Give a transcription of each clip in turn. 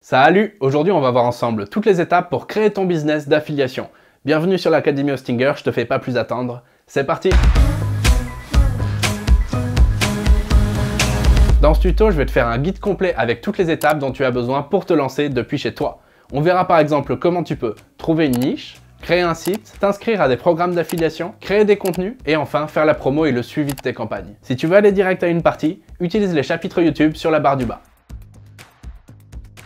Salut! Aujourd'hui, on va voir ensemble toutes les étapes pour créer ton business d'affiliation. Bienvenue sur l'Académie Hostinger, je te fais pas plus attendre. C'est parti! Dans ce tuto, je vais te faire un guide complet avec toutes les étapes dont tu as besoin pour te lancer depuis chez toi. On verra par exemple comment tu peux trouver une niche, créer un site, t'inscrire à des programmes d'affiliation, créer des contenus et enfin faire la promo et le suivi de tes campagnes. Si tu veux aller direct à une partie, utilise les chapitres YouTube sur la barre du bas.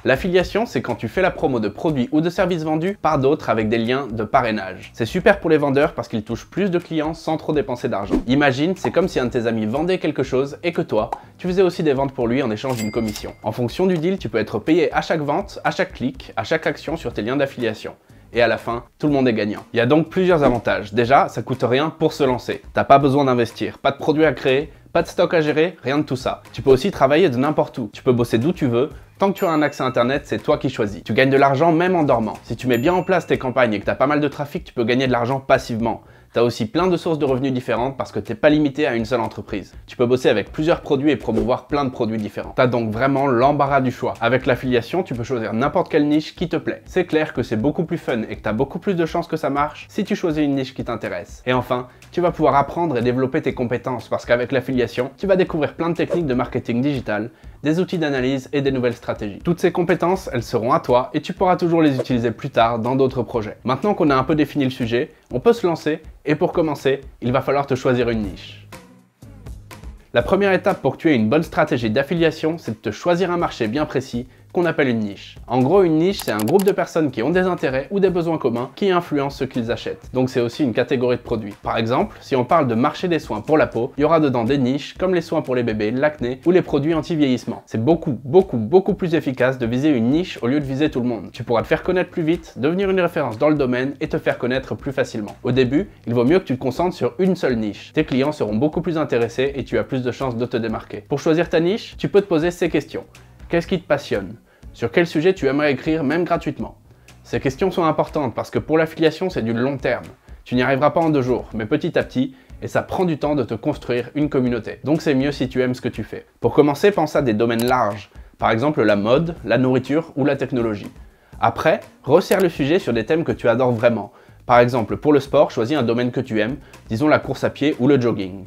L'affiliation, c'est quand tu fais la promo de produits ou de services vendus par d'autres avec des liens de parrainage. C'est super pour les vendeurs parce qu'ils touchent plus de clients sans trop dépenser d'argent. Imagine, c'est comme si un de tes amis vendait quelque chose et que toi, tu faisais aussi des ventes pour lui en échange d'une commission. En fonction du deal, tu peux être payé à chaque vente, à chaque clic, à chaque action sur tes liens d'affiliation. Et à la fin, tout le monde est gagnant. Il y a donc plusieurs avantages. Déjà, ça coûte rien pour se lancer. T'as pas besoin d'investir, pas de produits à créer, pas de stock à gérer, rien de tout ça. Tu peux aussi travailler de n'importe où. Tu peux bosser d'où tu veux. Tant que tu as un accès à internet, c'est toi qui choisis. Tu gagnes de l'argent même en dormant. Si tu mets bien en place tes campagnes et que tu as pas mal de trafic, tu peux gagner de l'argent passivement. Tu as aussi plein de sources de revenus différentes parce que tu n'es pas limité à une seule entreprise. Tu peux bosser avec plusieurs produits et promouvoir plein de produits différents. Tu as donc vraiment l'embarras du choix. Avec l'affiliation, tu peux choisir n'importe quelle niche qui te plaît. C'est clair que c'est beaucoup plus fun et que tu as beaucoup plus de chances que ça marche si tu choisis une niche qui t'intéresse. Et enfin, tu vas pouvoir apprendre et développer tes compétences parce qu'avec l'affiliation, tu vas découvrir plein de techniques de marketing digital, des outils d'analyse et des nouvelles stratégies. Toutes ces compétences, elles seront à toi et tu pourras toujours les utiliser plus tard dans d'autres projets. Maintenant qu'on a un peu défini le sujet, on peut se lancer et pour commencer, il va falloir te choisir une niche. La première étape pour que tu aies une bonne stratégie d'affiliation, c'est de te choisir un marché bien précis qu'on appelle une niche. En gros, une niche, c'est un groupe de personnes qui ont des intérêts ou des besoins communs qui influencent ce qu'ils achètent. Donc c'est aussi une catégorie de produits. Par exemple, si on parle de marché des soins pour la peau, il y aura dedans des niches comme les soins pour les bébés, l'acné ou les produits anti-vieillissement. C'est beaucoup plus efficace de viser une niche au lieu de viser tout le monde. Tu pourras te faire connaître plus vite, devenir une référence dans le domaine et te faire connaître plus facilement. Au début, il vaut mieux que tu te concentres sur une seule niche. Tes clients seront beaucoup plus intéressés et tu as plus de chances de te démarquer. Pour choisir ta niche, tu peux te poser ces questions. Qu'est-ce qui te passionne? Sur quel sujet tu aimerais écrire, même gratuitement? Ces questions sont importantes parce que pour l'affiliation, c'est du long terme. Tu n'y arriveras pas en 2 jours, mais petit à petit, et ça prend du temps de te construire une communauté. Donc c'est mieux si tu aimes ce que tu fais. Pour commencer, pense à des domaines larges, par exemple la mode, la nourriture ou la technologie. Après, resserre le sujet sur des thèmes que tu adores vraiment. Par exemple, pour le sport, choisis un domaine que tu aimes, disons la course à pied ou le jogging.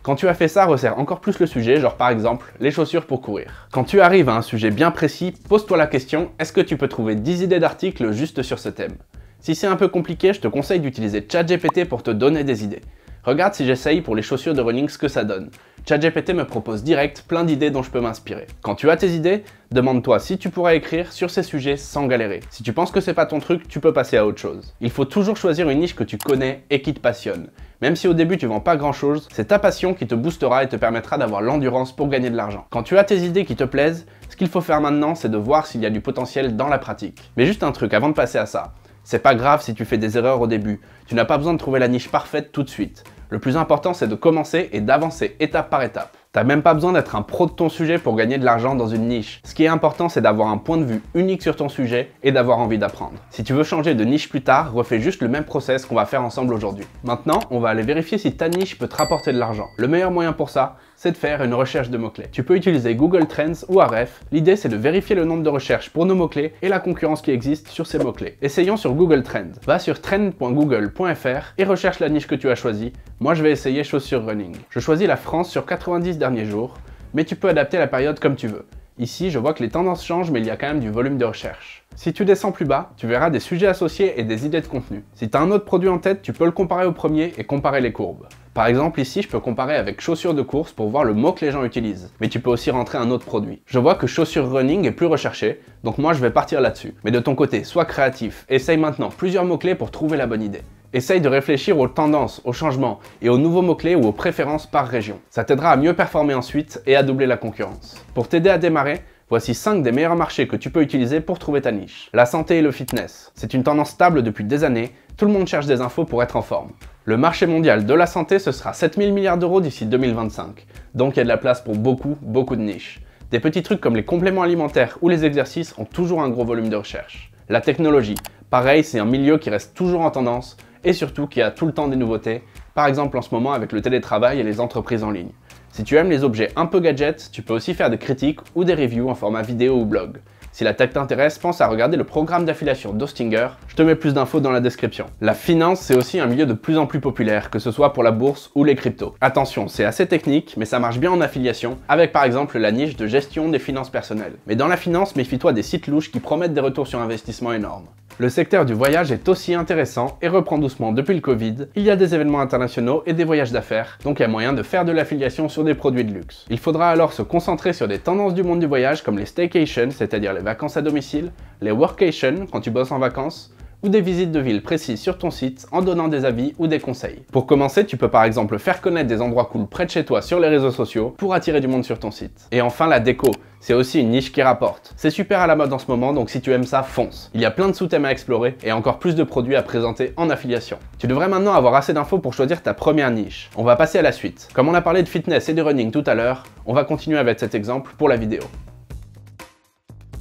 Quand tu as fait ça, resserre encore plus le sujet, genre par exemple, les chaussures pour courir. Quand tu arrives à un sujet bien précis, pose-toi la question, est-ce que tu peux trouver 10 idées d'articles juste sur ce thème? Si c'est un peu compliqué, je te conseille d'utiliser ChatGPT pour te donner des idées. Regarde si j'essaye pour les chaussures de running ce que ça donne. ChatGPT me propose direct plein d'idées dont je peux m'inspirer. Quand tu as tes idées, demande-toi si tu pourrais écrire sur ces sujets sans galérer. Si tu penses que c'est pas ton truc, tu peux passer à autre chose. Il faut toujours choisir une niche que tu connais et qui te passionne. Même si au début tu vends pas grand chose, c'est ta passion qui te boostera et te permettra d'avoir l'endurance pour gagner de l'argent. Quand tu as tes idées qui te plaisent, ce qu'il faut faire maintenant, c'est de voir s'il y a du potentiel dans la pratique. Mais juste un truc avant de passer à ça. C'est pas grave si tu fais des erreurs au début. Tu n'as pas besoin de trouver la niche parfaite tout de suite. Le plus important, c'est de commencer et d'avancer étape par étape. T'as même pas besoin d'être un pro de ton sujet pour gagner de l'argent dans une niche. Ce qui est important, c'est d'avoir un point de vue unique sur ton sujet et d'avoir envie d'apprendre. Si tu veux changer de niche plus tard, refais juste le même process qu'on va faire ensemble aujourd'hui. Maintenant, on va aller vérifier si ta niche peut te rapporter de l'argent. Le meilleur moyen pour ça, c'est de faire une recherche de mots-clés. Tu peux utiliser Google Trends ou Ahrefs. L'idée, c'est de vérifier le nombre de recherches pour nos mots-clés et la concurrence qui existe sur ces mots-clés. Essayons sur Google Trends. Va sur trend.google.fr et recherche la niche que tu as choisie. Moi, je vais essayer chaussures running. Je choisis la France sur 90 derniers jours, mais tu peux adapter la période comme tu veux. Ici, je vois que les tendances changent, mais il y a quand même du volume de recherche. Si tu descends plus bas, tu verras des sujets associés et des idées de contenu. Si tu as un autre produit en tête, tu peux le comparer au premier et comparer les courbes. Par exemple, ici, je peux comparer avec chaussures de course pour voir le mot que les gens utilisent. Mais tu peux aussi rentrer un autre produit. Je vois que chaussures running est plus recherché, donc moi je vais partir là-dessus. Mais de ton côté, sois créatif. Essaye maintenant plusieurs mots-clés pour trouver la bonne idée. Essaye de réfléchir aux tendances, aux changements et aux nouveaux mots-clés ou aux préférences par région. Ça t'aidera à mieux performer ensuite et à doubler la concurrence. Pour t'aider à démarrer, voici 5 des meilleurs marchés que tu peux utiliser pour trouver ta niche. La santé et le fitness. C'est une tendance stable depuis des années, tout le monde cherche des infos pour être en forme. Le marché mondial de la santé, ce sera 7000 milliards d'euros d'ici 2025. Donc il y a de la place pour beaucoup de niches. Des petits trucs comme les compléments alimentaires ou les exercices ont toujours un gros volume de recherche. La technologie, pareil, c'est un milieu qui reste toujours en tendance et surtout qui a tout le temps des nouveautés, par exemple en ce moment avec le télétravail et les entreprises en ligne. Si tu aimes les objets un peu gadgets, tu peux aussi faire des critiques ou des reviews en format vidéo ou blog. Si la tech t'intéresse, pense à regarder le programme d'affiliation d'Hostinger, je te mets plus d'infos dans la description. La finance, c'est aussi un milieu de plus en plus populaire, que ce soit pour la bourse ou les cryptos. Attention, c'est assez technique, mais ça marche bien en affiliation, avec par exemple la niche de gestion des finances personnelles. Mais dans la finance, méfie-toi des sites louches qui promettent des retours sur investissement énormes. Le secteur du voyage est aussi intéressant et reprend doucement depuis le Covid. Il y a des événements internationaux et des voyages d'affaires, donc il y a moyen de faire de l'affiliation sur des produits de luxe. Il faudra alors se concentrer sur des tendances du monde du voyage comme les staycations, c'est-à-dire les vacances à domicile, les workations quand tu bosses en vacances, ou des visites de villes précises sur ton site en donnant des avis ou des conseils. Pour commencer, tu peux par exemple faire connaître des endroits cool près de chez toi sur les réseaux sociaux pour attirer du monde sur ton site. Et enfin la déco, c'est aussi une niche qui rapporte. C'est super à la mode en ce moment, donc si tu aimes ça, fonce. Il y a plein de sous-thèmes à explorer et encore plus de produits à présenter en affiliation. Tu devrais maintenant avoir assez d'infos pour choisir ta première niche. On va passer à la suite. Comme on a parlé de fitness et de running tout à l'heure, on va continuer avec cet exemple pour la vidéo.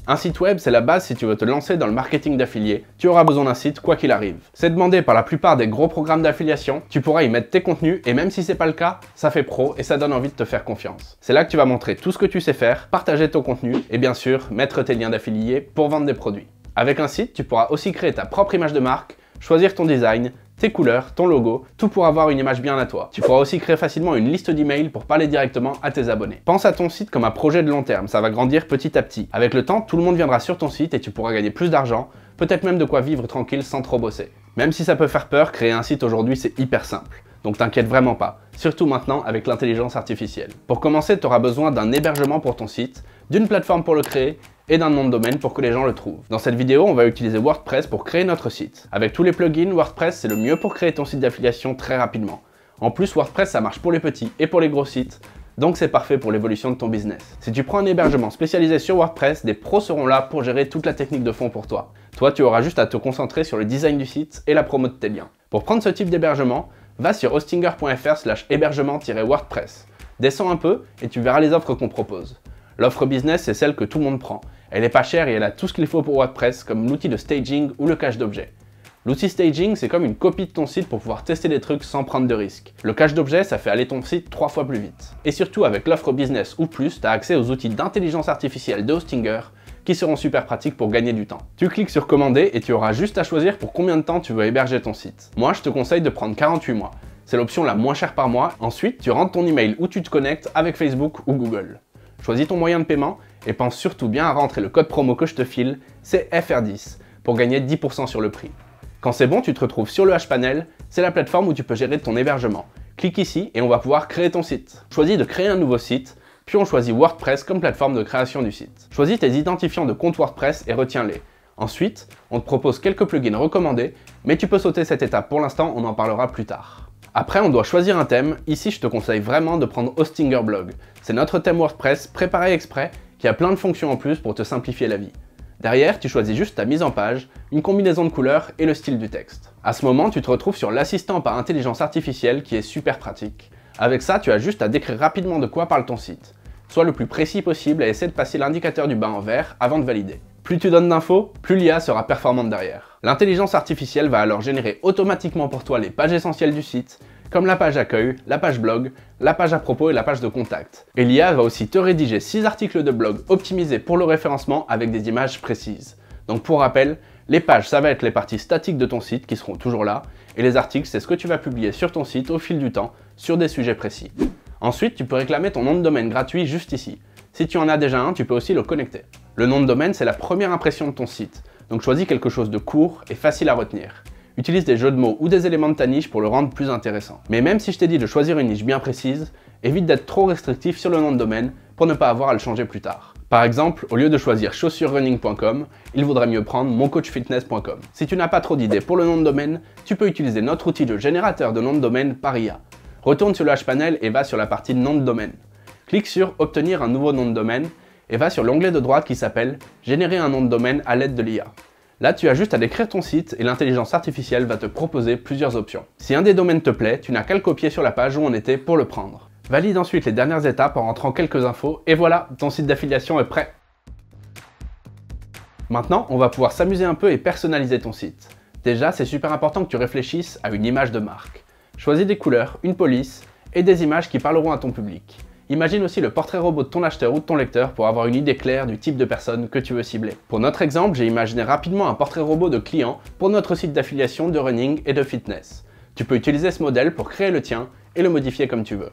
Un site web, c'est la base si tu veux te lancer dans le marketing d'affiliés. Tu auras besoin d'un site quoi qu'il arrive. C'est demandé par la plupart des gros programmes d'affiliation. Tu pourras y mettre tes contenus et même si c'est pas le cas, ça fait pro et ça donne envie de te faire confiance. C'est là que tu vas montrer tout ce que tu sais faire, partager ton contenu et bien sûr, mettre tes liens d'affiliés pour vendre des produits. Avec un site, tu pourras aussi créer ta propre image de marque, choisir ton design, tes couleurs, ton logo, tout pour avoir une image bien à toi. Tu pourras aussi créer facilement une liste d'emails pour parler directement à tes abonnés. Pense à ton site comme un projet de long terme, ça va grandir petit à petit. Avec le temps, tout le monde viendra sur ton site et tu pourras gagner plus d'argent, peut-être même de quoi vivre tranquille sans trop bosser. Même si ça peut faire peur, créer un site aujourd'hui c'est hyper simple. Donc t'inquiète vraiment pas, surtout maintenant avec l'intelligence artificielle. Pour commencer, tu auras besoin d'un hébergement pour ton site, d'une plateforme pour le créer, et d'un nom de domaine pour que les gens le trouvent. Dans cette vidéo, on va utiliser WordPress pour créer notre site. Avec tous les plugins, WordPress c'est le mieux pour créer ton site d'affiliation très rapidement. En plus, WordPress ça marche pour les petits et pour les gros sites, donc c'est parfait pour l'évolution de ton business. Si tu prends un hébergement spécialisé sur WordPress, des pros seront là pour gérer toute la technique de fond pour toi. Toi, tu auras juste à te concentrer sur le design du site et la promo de tes liens. Pour prendre ce type d'hébergement, va sur hostinger.fr/hébergement-wordpress. Descends un peu et tu verras les offres qu'on propose. L'offre business, c'est celle que tout le monde prend. Elle est pas chère et elle a tout ce qu'il faut pour WordPress, comme l'outil de staging ou le cache d'objets. L'outil staging, c'est comme une copie de ton site pour pouvoir tester des trucs sans prendre de risques. Le cache d'objets, ça fait aller ton site 3 fois plus vite. Et surtout, avec l'offre business ou plus, tu as accès aux outils d'intelligence artificielle de Hostinger qui seront super pratiques pour gagner du temps. Tu cliques sur commander et tu auras juste à choisir pour combien de temps tu veux héberger ton site. Moi, je te conseille de prendre 48 mois. C'est l'option la moins chère par mois. Ensuite, tu rentres ton email ou tu te connectes avec Facebook ou Google. Choisis ton moyen de paiement et pense surtout bien à rentrer le code promo que je te file, c'est FR10, pour gagner 10% sur le prix. Quand c'est bon, tu te retrouves sur le H-Panel, c'est la plateforme où tu peux gérer ton hébergement. Clique ici et on va pouvoir créer ton site. Choisis de créer un nouveau site, puis on choisit WordPress comme plateforme de création du site. Choisis tes identifiants de compte WordPress et retiens-les. Ensuite, on te propose quelques plugins recommandés, mais tu peux sauter cette étape pour l'instant, on en parlera plus tard. Après, on doit choisir un thème. Ici, je te conseille vraiment de prendre Hostinger Blog. C'est notre thème WordPress préparé exprès qui a plein de fonctions en plus pour te simplifier la vie. Derrière, tu choisis juste ta mise en page, une combinaison de couleurs et le style du texte. À ce moment, tu te retrouves sur l'assistant par intelligence artificielle qui est super pratique. Avec ça, tu as juste à décrire rapidement de quoi parle ton site. Sois le plus précis possible et essaie de passer l'indicateur du bas en vert avant de valider. Plus tu donnes d'infos, plus l'IA sera performante derrière. L'intelligence artificielle va alors générer automatiquement pour toi les pages essentielles du site, comme la page accueil, la page blog, la page à propos et la page de contact. Et l'IA va aussi te rédiger 6 articles de blog optimisés pour le référencement avec des images précises. Donc pour rappel, les pages ça va être les parties statiques de ton site qui seront toujours là, et les articles c'est ce que tu vas publier sur ton site au fil du temps, sur des sujets précis. Ensuite, tu peux réclamer ton nom de domaine gratuit juste ici. Si tu en as déjà un, tu peux aussi le connecter. Le nom de domaine, c'est la première impression de ton site, donc choisis quelque chose de court et facile à retenir. Utilise des jeux de mots ou des éléments de ta niche pour le rendre plus intéressant. Mais même si je t'ai dit de choisir une niche bien précise, évite d'être trop restrictif sur le nom de domaine pour ne pas avoir à le changer plus tard. Par exemple, au lieu de choisir chaussuresrunning.com, il vaudrait mieux prendre moncoachfitness.com. Si tu n'as pas trop d'idées pour le nom de domaine, tu peux utiliser notre outil de générateur de nom de domaine par IA. Retourne sur le H-Panel et va sur la partie nom de domaine. Clique sur Obtenir un nouveau nom de domaine et va sur l'onglet de droite qui s'appelle Générer un nom de domaine à l'aide de l'IA. Là, tu as juste à décrire ton site et l'intelligence artificielle va te proposer plusieurs options. Si un des domaines te plaît, tu n'as qu'à le copier sur la page où on était pour le prendre. Valide ensuite les dernières étapes en rentrant quelques infos et voilà, ton site d'affiliation est prêt. Maintenant, on va pouvoir s'amuser un peu et personnaliser ton site. Déjà, c'est super important que tu réfléchisses à une image de marque. Choisis des couleurs, une police et des images qui parleront à ton public. imagine aussi le portrait robot de ton acheteur ou de ton lecteur pour avoir une idée claire du type de personne que tu veux cibler. Pour notre exemple, j'ai imaginé rapidement un portrait robot de client pour notre site d'affiliation de running et de fitness. Tu peux utiliser ce modèle pour créer le tien et le modifier comme tu veux.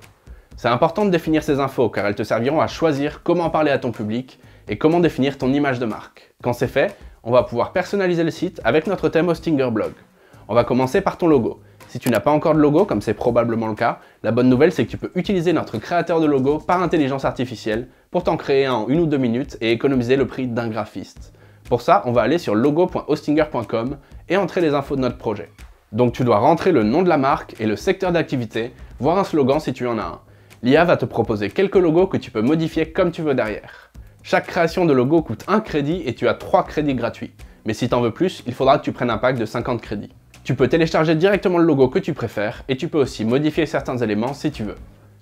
C'est important de définir ces infos car elles te serviront à choisir comment parler à ton public et comment définir ton image de marque. Quand c'est fait, on va pouvoir personnaliser le site avec notre thème Hostinger Blog. On va commencer par ton logo. Si tu n'as pas encore de logo, comme c'est probablement le cas, la bonne nouvelle c'est que tu peux utiliser notre créateur de logo par intelligence artificielle pour t'en créer un en 1 ou 2 minutes et économiser le prix d'un graphiste. Pour ça, on va aller sur logo.hostinger.com et entrer les infos de notre projet. Donc tu dois rentrer le nom de la marque et le secteur d'activité, voire un slogan si tu en as un. L'IA va te proposer quelques logos que tu peux modifier comme tu veux derrière. Chaque création de logo coûte 1 crédit et tu as 3 crédits gratuits. Mais si tu en veux plus, il faudra que tu prennes un pack de 50 crédits. Tu peux télécharger directement le logo que tu préfères et tu peux aussi modifier certains éléments si tu veux.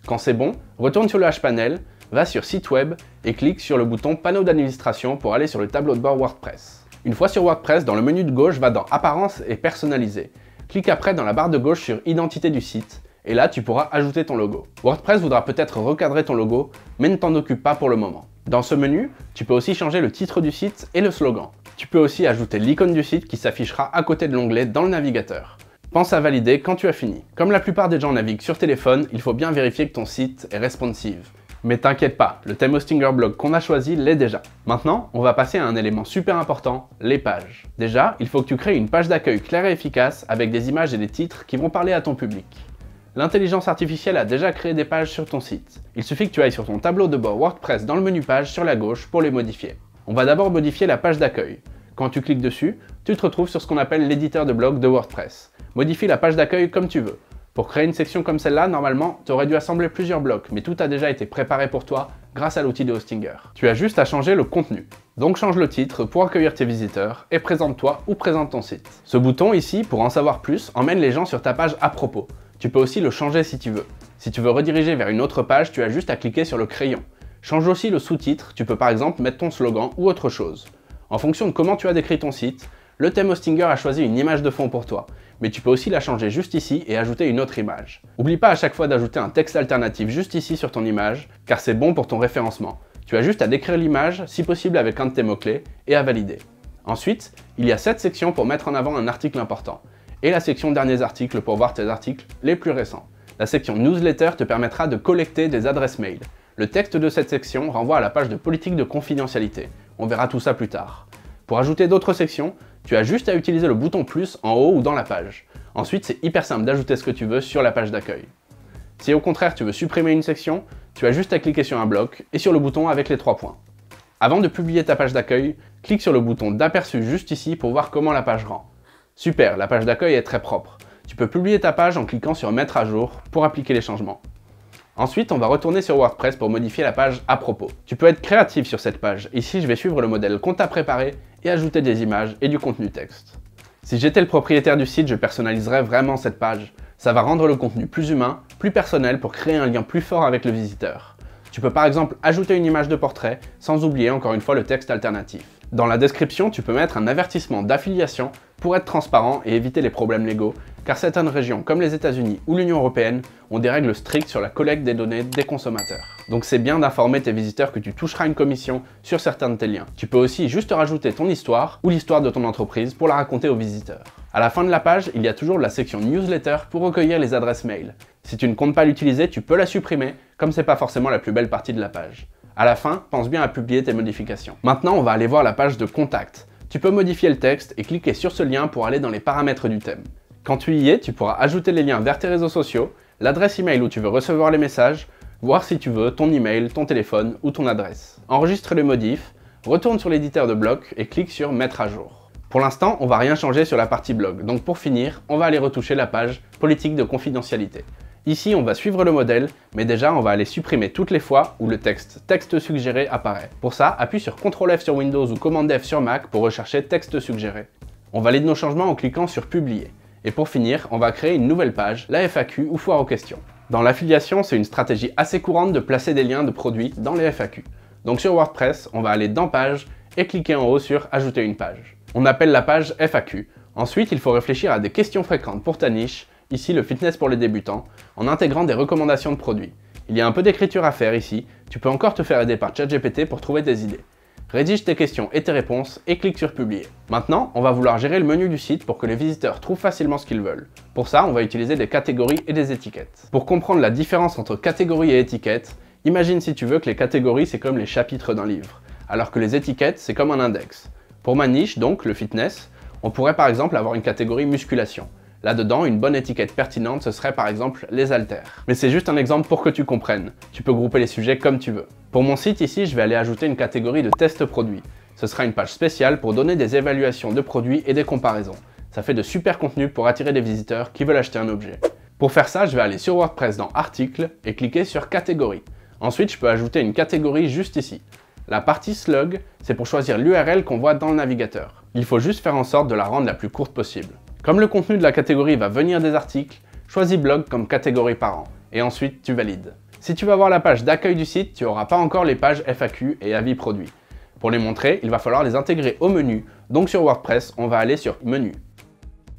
Quand c'est bon, retourne sur le H-Panel, va sur Site web et clique sur le bouton Panneau d'administration pour aller sur le tableau de bord WordPress. Une fois sur WordPress, dans le menu de gauche, va dans Apparence et Personnaliser. Clique après dans la barre de gauche sur Identité du site et là tu pourras ajouter ton logo. WordPress voudra peut-être recadrer ton logo, mais ne t'en occupe pas pour le moment. Dans ce menu, tu peux aussi changer le titre du site et le slogan. Tu peux aussi ajouter l'icône du site qui s'affichera à côté de l'onglet dans le navigateur. Pense à valider quand tu as fini. Comme la plupart des gens naviguent sur téléphone, il faut bien vérifier que ton site est responsive. Mais t'inquiète pas, le thème Hostinger Blog qu'on a choisi l'est déjà. Maintenant, on va passer à un élément super important, les pages. Déjà, il faut que tu crées une page d'accueil claire et efficace avec des images et des titres qui vont parler à ton public. L'intelligence artificielle a déjà créé des pages sur ton site. Il suffit que tu ailles sur ton tableau de bord WordPress dans le menu page sur la gauche pour les modifier. On va d'abord modifier la page d'accueil. Quand tu cliques dessus, tu te retrouves sur ce qu'on appelle l'éditeur de blog de WordPress. Modifie la page d'accueil comme tu veux. Pour créer une section comme celle-là, normalement, tu aurais dû assembler plusieurs blocs, mais tout a déjà été préparé pour toi grâce à l'outil de Hostinger. Tu as juste à changer le contenu. Donc change le titre pour accueillir tes visiteurs et présente-toi ou présente ton site. Ce bouton ici, pour en savoir plus, emmène les gens sur ta page à propos. Tu peux aussi le changer si tu veux. Si tu veux rediriger vers une autre page, tu as juste à cliquer sur le crayon. Change aussi le sous-titre, tu peux par exemple mettre ton slogan ou autre chose. En fonction de comment tu as décrit ton site, le thème Hostinger a choisi une image de fond pour toi, mais tu peux aussi la changer juste ici et ajouter une autre image. N'oublie pas à chaque fois d'ajouter un texte alternatif juste ici sur ton image, car c'est bon pour ton référencement. Tu as juste à décrire l'image, si possible avec un de tes mots-clés, et à valider. Ensuite, il y a cette section pour mettre en avant un article important, et la section derniers articles pour voir tes articles les plus récents. La section Newsletter te permettra de collecter des adresses mail. Le texte de cette section renvoie à la page de politique de confidentialité. On verra tout ça plus tard. Pour ajouter d'autres sections, tu as juste à utiliser le bouton plus en haut ou dans la page. Ensuite, c'est hyper simple d'ajouter ce que tu veux sur la page d'accueil. Si au contraire tu veux supprimer une section, tu as juste à cliquer sur un bloc et sur le bouton avec les 3 points. Avant de publier ta page d'accueil, clique sur le bouton d'aperçu juste ici pour voir comment la page rend. Super, la page d'accueil est très propre. Tu peux publier ta page en cliquant sur Mettre à jour pour appliquer les changements. Ensuite, on va retourner sur WordPress pour modifier la page à propos. Tu peux être créatif sur cette page. Ici, je vais suivre le modèle qu'on t'a préparé et ajouter des images et du contenu texte. Si j'étais le propriétaire du site, je personnaliserais vraiment cette page. Ça va rendre le contenu plus humain, plus personnel pour créer un lien plus fort avec le visiteur. Tu peux par exemple ajouter une image de portrait, sans oublier encore une fois le texte alternatif. Dans la description, tu peux mettre un avertissement d'affiliation pour être transparent et éviter les problèmes légaux, car certaines régions comme les États-Unis ou l'Union européenne ont des règles strictes sur la collecte des données des consommateurs. Donc c'est bien d'informer tes visiteurs que tu toucheras une commission sur certains de tes liens. Tu peux aussi juste rajouter ton histoire ou l'histoire de ton entreprise pour la raconter aux visiteurs. À la fin de la page, il y a toujours la section Newsletter pour recueillir les adresses mail. Si tu ne comptes pas l'utiliser, tu peux la supprimer, comme c'est pas forcément la plus belle partie de la page. À la fin, pense bien à publier tes modifications. Maintenant, on va aller voir la page de contact. Tu peux modifier le texte et cliquer sur ce lien pour aller dans les paramètres du thème. Quand tu y es, tu pourras ajouter les liens vers tes réseaux sociaux, l'adresse email où tu veux recevoir les messages, voir si tu veux ton email, ton téléphone ou ton adresse. Enregistre les modifs, retourne sur l'éditeur de bloc et clique sur Mettre à jour. Pour l'instant, on va rien changer sur la partie blog, donc pour finir, on va aller retoucher la page politique de confidentialité. Ici, on va suivre le modèle, mais déjà, on va aller supprimer toutes les fois où le texte suggéré apparaît. Pour ça, appuie sur CTRL F sur Windows ou Command F sur Mac pour rechercher texte suggéré. On valide nos changements en cliquant sur Publier. Et pour finir, on va créer une nouvelle page, la FAQ ou foire aux questions. Dans l'affiliation, c'est une stratégie assez courante de placer des liens de produits dans les FAQ. Donc sur WordPress, on va aller dans Page et cliquer en haut sur Ajouter une page. On appelle la page FAQ. Ensuite, il faut réfléchir à des questions fréquentes pour ta niche, ici le fitness pour les débutants, en intégrant des recommandations de produits. Il y a un peu d'écriture à faire ici, tu peux encore te faire aider par ChatGPT pour trouver des idées. Rédige tes questions et tes réponses et clique sur publier. Maintenant, on va vouloir gérer le menu du site pour que les visiteurs trouvent facilement ce qu'ils veulent. Pour ça, on va utiliser des catégories et des étiquettes. Pour comprendre la différence entre catégories et étiquettes, imagine si tu veux que les catégories c'est comme les chapitres d'un livre, alors que les étiquettes c'est comme un index. Pour ma niche, donc le fitness, on pourrait par exemple avoir une catégorie musculation. Là-dedans, une bonne étiquette pertinente, ce serait par exemple les haltères. Mais c'est juste un exemple pour que tu comprennes. Tu peux grouper les sujets comme tu veux. Pour mon site ici, je vais aller ajouter une catégorie de test produits. Ce sera une page spéciale pour donner des évaluations de produits et des comparaisons. Ça fait de super contenu pour attirer des visiteurs qui veulent acheter un objet. Pour faire ça, je vais aller sur WordPress dans Articles et cliquer sur Catégorie. Ensuite, je peux ajouter une catégorie juste ici. La partie slug, c'est pour choisir l'URL qu'on voit dans le navigateur. Il faut juste faire en sorte de la rendre la plus courte possible. Comme le contenu de la catégorie va venir des articles, choisis blog comme catégorie parent, et ensuite tu valides. Si tu vas voir la page d'accueil du site, tu n'auras pas encore les pages FAQ et avis produits. Pour les montrer, il va falloir les intégrer au menu, donc sur WordPress, on va aller sur Menu.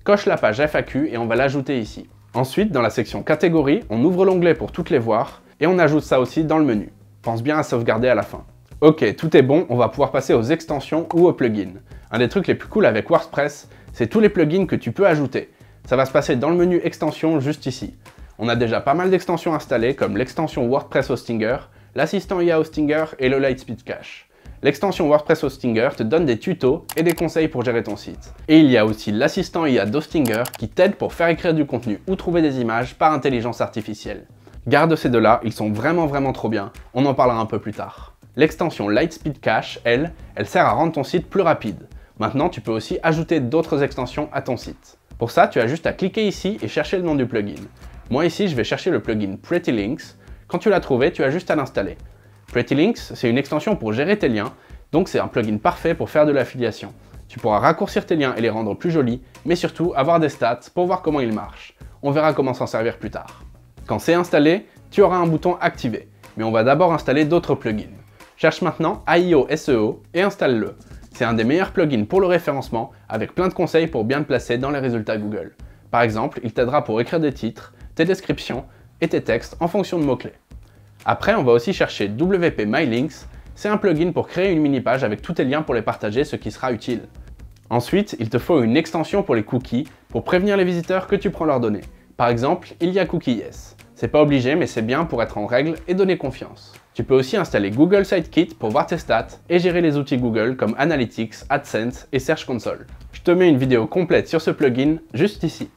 Coche la page FAQ et on va l'ajouter ici. Ensuite, dans la section catégorie, on ouvre l'onglet pour toutes les voir, et on ajoute ça aussi dans le menu. Pense bien à sauvegarder à la fin. Ok, tout est bon, on va pouvoir passer aux extensions ou aux plugins. Un des trucs les plus cool avec WordPress, c'est tous les plugins que tu peux ajouter. Ça va se passer dans le menu extension juste ici. On a déjà pas mal d'extensions installées comme l'extension WordPress Hostinger, l'assistant IA Hostinger et le Lightspeed Cache. L'extension WordPress Hostinger te donne des tutos et des conseils pour gérer ton site. Et il y a aussi l'assistant IA d'Hostinger qui t'aide pour faire écrire du contenu ou trouver des images par intelligence artificielle. Garde ces deux-là, ils sont vraiment trop bien, on en parlera un peu plus tard. L'extension Lightspeed Cache, elle sert à rendre ton site plus rapide. Maintenant, tu peux aussi ajouter d'autres extensions à ton site. Pour ça, tu as juste à cliquer ici et chercher le nom du plugin. Moi ici, je vais chercher le plugin Pretty Links. Quand tu l'as trouvé, tu as juste à l'installer. Pretty Links, c'est une extension pour gérer tes liens, donc c'est un plugin parfait pour faire de l'affiliation. Tu pourras raccourcir tes liens et les rendre plus jolis, mais surtout avoir des stats pour voir comment ils marchent. On verra comment s'en servir plus tard. Quand c'est installé, tu auras un bouton activer, mais on va d'abord installer d'autres plugins. Cherche maintenant AIO SEO et installe-le. C'est un des meilleurs plugins pour le référencement, avec plein de conseils pour bien te placer dans les résultats Google. Par exemple, il t'aidera pour écrire des titres, tes descriptions et tes textes en fonction de mots-clés. Après, on va aussi chercher WP My Links, c'est un plugin pour créer une mini-page avec tous tes liens pour les partager, ce qui sera utile. Ensuite, il te faut une extension pour les cookies, pour prévenir les visiteurs que tu prends leurs données. Par exemple, il y a Cookie Yes. C'est pas obligé, mais c'est bien pour être en règle et donner confiance. Tu peux aussi installer Google Sitekit pour voir tes stats et gérer les outils Google comme Analytics, AdSense et Search Console. Je te mets une vidéo complète sur ce plugin juste ici.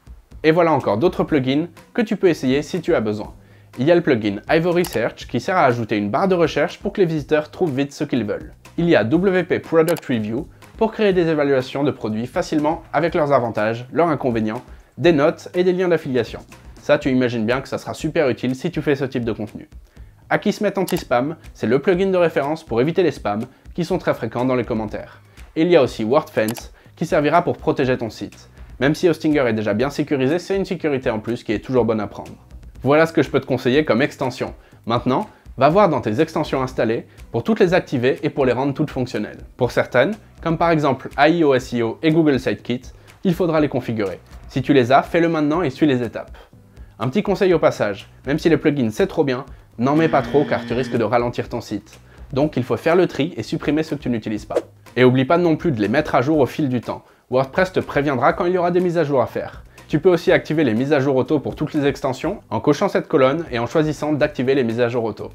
Et voilà encore d'autres plugins que tu peux essayer si tu as besoin. Il y a le plugin Ivory Search qui sert à ajouter une barre de recherche pour que les visiteurs trouvent vite ce qu'ils veulent. Il y a WP Product Review pour créer des évaluations de produits facilement avec leurs avantages, leurs inconvénients, des notes et des liens d'affiliation. Ça, tu imagines bien que ça sera super utile si tu fais ce type de contenu. Akismet Anti-Spam, c'est le plugin de référence pour éviter les spams qui sont très fréquents dans les commentaires. Et il y a aussi WordFence qui servira pour protéger ton site. Même si Hostinger est déjà bien sécurisé, c'est une sécurité en plus qui est toujours bonne à prendre. Voilà ce que je peux te conseiller comme extension. Maintenant, va voir dans tes extensions installées pour toutes les activer et pour les rendre toutes fonctionnelles. Pour certaines, comme par exemple AIO SEO et Google Sitekit, il faudra les configurer. Si tu les as, fais-le maintenant et suis les étapes. Un petit conseil au passage, même si les plugins c'est trop bien, n'en mets pas trop car tu risques de ralentir ton site. Donc il faut faire le tri et supprimer ceux que tu n'utilises pas. Et oublie pas non plus de les mettre à jour au fil du temps. WordPress te préviendra quand il y aura des mises à jour à faire. Tu peux aussi activer les mises à jour auto pour toutes les extensions en cochant cette colonne et en choisissant d'activer les mises à jour auto.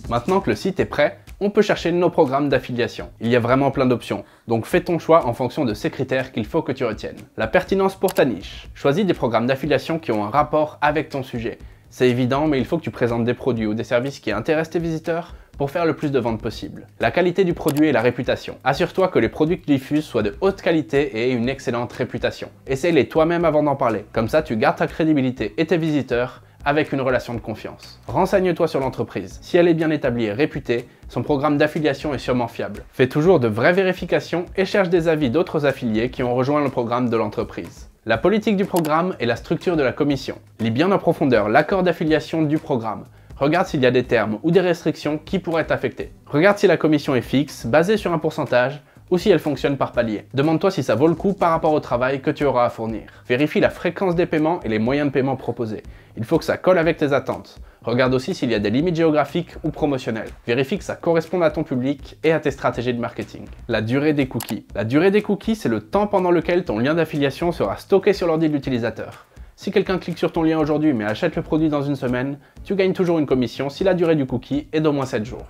Maintenant que le site est prêt, on peut chercher nos programmes d'affiliation. Il y a vraiment plein d'options, donc fais ton choix en fonction de ces critères qu'il faut que tu retiennes. La pertinence pour ta niche. Choisis des programmes d'affiliation qui ont un rapport avec ton sujet. C'est évident, mais il faut que tu présentes des produits ou des services qui intéressent tes visiteurs pour faire le plus de ventes possible. La qualité du produit et la réputation. Assure-toi que les produits que tu diffuses soient de haute qualité et aient une excellente réputation. Essaye-les toi-même avant d'en parler. Comme ça, tu gardes ta crédibilité et tes visiteurs avec une relation de confiance. Renseigne-toi sur l'entreprise. Si elle est bien établie et réputée, son programme d'affiliation est sûrement fiable. Fais toujours de vraies vérifications et cherche des avis d'autres affiliés qui ont rejoint le programme de l'entreprise. La politique du programme et la structure de la commission. Lis bien en profondeur l'accord d'affiliation du programme. Regarde s'il y a des termes ou des restrictions qui pourraient t'affecter. Regarde si la commission est fixe, basée sur un pourcentage, ou si elles fonctionnent par palier. Demande-toi si ça vaut le coup par rapport au travail que tu auras à fournir. Vérifie la fréquence des paiements et les moyens de paiement proposés. Il faut que ça colle avec tes attentes. Regarde aussi s'il y a des limites géographiques ou promotionnelles. Vérifie que ça corresponde à ton public et à tes stratégies de marketing. La durée des cookies. La durée des cookies, c'est le temps pendant lequel ton lien d'affiliation sera stocké sur l'ordi de l'utilisateur. Si quelqu'un clique sur ton lien aujourd'hui mais achète le produit dans une semaine, tu gagnes toujours une commission si la durée du cookie est d'au moins 7 jours.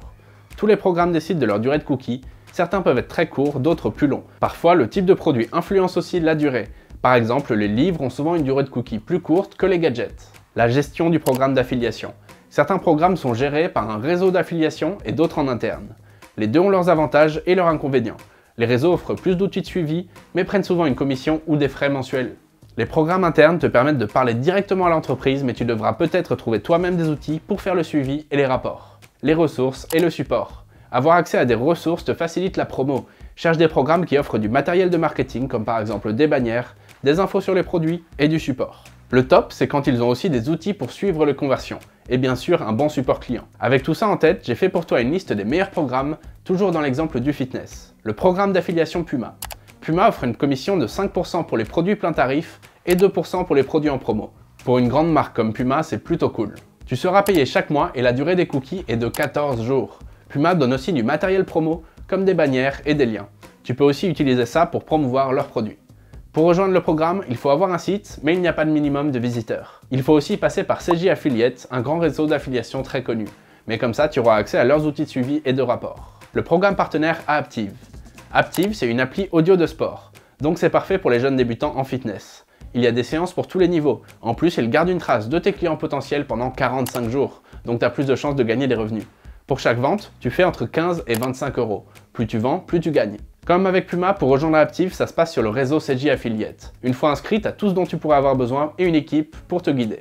Tous les programmes décident de leur durée de cookie. Certains peuvent être très courts, d'autres plus longs. Parfois, le type de produit influence aussi la durée. Par exemple, les livres ont souvent une durée de cookie plus courte que les gadgets. La gestion du programme d'affiliation. Certains programmes sont gérés par un réseau d'affiliation et d'autres en interne. Les deux ont leurs avantages et leurs inconvénients. Les réseaux offrent plus d'outils de suivi, mais prennent souvent une commission ou des frais mensuels. Les programmes internes te permettent de parler directement à l'entreprise, mais tu devras peut-être trouver toi-même des outils pour faire le suivi et les rapports. Les ressources et le support. Avoir accès à des ressources te facilite la promo. Cherche des programmes qui offrent du matériel de marketing, comme par exemple des bannières, des infos sur les produits et du support. Le top, c'est quand ils ont aussi des outils pour suivre les conversions, et bien sûr un bon support client. Avec tout ça en tête, j'ai fait pour toi une liste des meilleurs programmes, toujours dans l'exemple du fitness. Le programme d'affiliation Puma. Puma offre une commission de 5% pour les produits plein tarif et 2% pour les produits en promo. Pour une grande marque comme Puma, c'est plutôt cool. Tu seras payé chaque mois et la durée des cookies est de 14 jours. Puma donne aussi du matériel promo, comme des bannières et des liens. Tu peux aussi utiliser ça pour promouvoir leurs produits. Pour rejoindre le programme, il faut avoir un site, mais il n'y a pas de minimum de visiteurs. Il faut aussi passer par CJ Affiliate, un grand réseau d'affiliation très connu. Mais comme ça, tu auras accès à leurs outils de suivi et de rapport. Le programme partenaire Aaptiv. Aaptiv, c'est une appli audio de sport. Donc c'est parfait pour les jeunes débutants en fitness. Il y a des séances pour tous les niveaux. En plus, il garde une trace de tes clients potentiels pendant 45 jours. Donc tu as plus de chances de gagner des revenus. Pour chaque vente, tu fais entre 15 et 25 euros. Plus tu vends, plus tu gagnes. Comme avec Puma, pour rejoindre Aaptiv, ça se passe sur le réseau CJ Affiliate. Une fois inscrit, tu as tout ce dont tu pourrais avoir besoin et une équipe pour te guider.